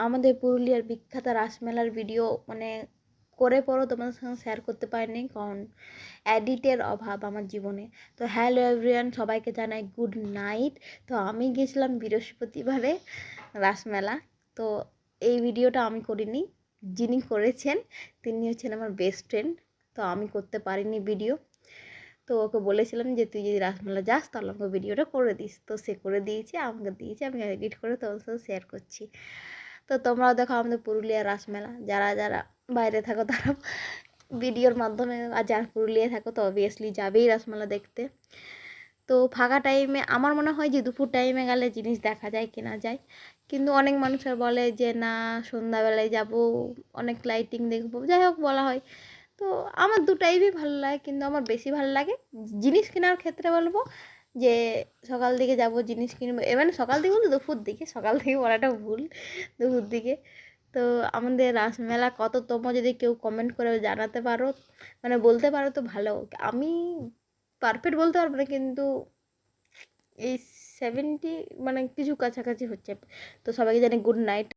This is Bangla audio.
আমাদের পুরুলিয়ার বিখ্যাত রাসমেলার ভিডিও মানে করে পরও তোমাদের সঙ্গে শেয়ার করতে পারিনি, কারণ এডিটের অভাব আমার জীবনে। তো হ্যালো এভরিওয়ান, সবাইকে জানাই গুড নাইট। তো আমি গেছিলাম বৃহস্পতিবারে রাসমেলা। তো এই ভিডিওটা আমি করিনি, যিনি করেছেন তিনি হচ্ছেন আমার বেস্ট ফ্রেন্ড। তো আমি করতে পারিনি ভিডিও। তো ওকে বলেছিলাম যে তুই যদি রাসমেলা যাস তাহলে আমাকে ভিডিওটা করে দিস। তো সে করে দিয়েছে, আমাকে দিয়েছে, আমি এডিট করে তোমার সাথে শেয়ার করছি। তো তোমরাও দেখো আমাদের পুরুলিয়ার রাসমেলা, যারা যারা বাইরে থাকো তারা ভিডিওর মাধ্যমে, আর যারা পুরুলিয়ায় থাকো তো অবভিয়াসলি যাবেই রাসমেলা দেখতে। তো ফাঁকা টাইমে আমার মনে হয় যে দুপুর টাইমে গেলে জিনিস দেখা যায় কেনা যায়, কিন্তু অনেক মানুষের বলে যে না সন্ধ্যাবেলায় যাব, অনেক লাইটিং দেখবো, যাই হোক বলা হয়। তো আমার দু টাইপই ভালো লাগে, কিন্তু আমার বেশি ভালো লাগে জিনিস কেনার ক্ষেত্রে বলবো যে সকাল দিকে যাব জিনিস কিনবো, মানে সকাল দিকে বলতে দুপুর দিকে, সকাল থেকে বলাটা ভুল, দুপুর দিকে। তো আমাদের রাসমেলা কততম যদি কেউ কমেন্ট করে জানাতে পারো, মানে বলতে পারো তো ভালো। আমি পারফেক্ট বলতে পারবো না, কিন্তু এই 70 মানে কিছু কাছাকাছি হচ্ছে। তো সবাইকে জানি গুড নাইট।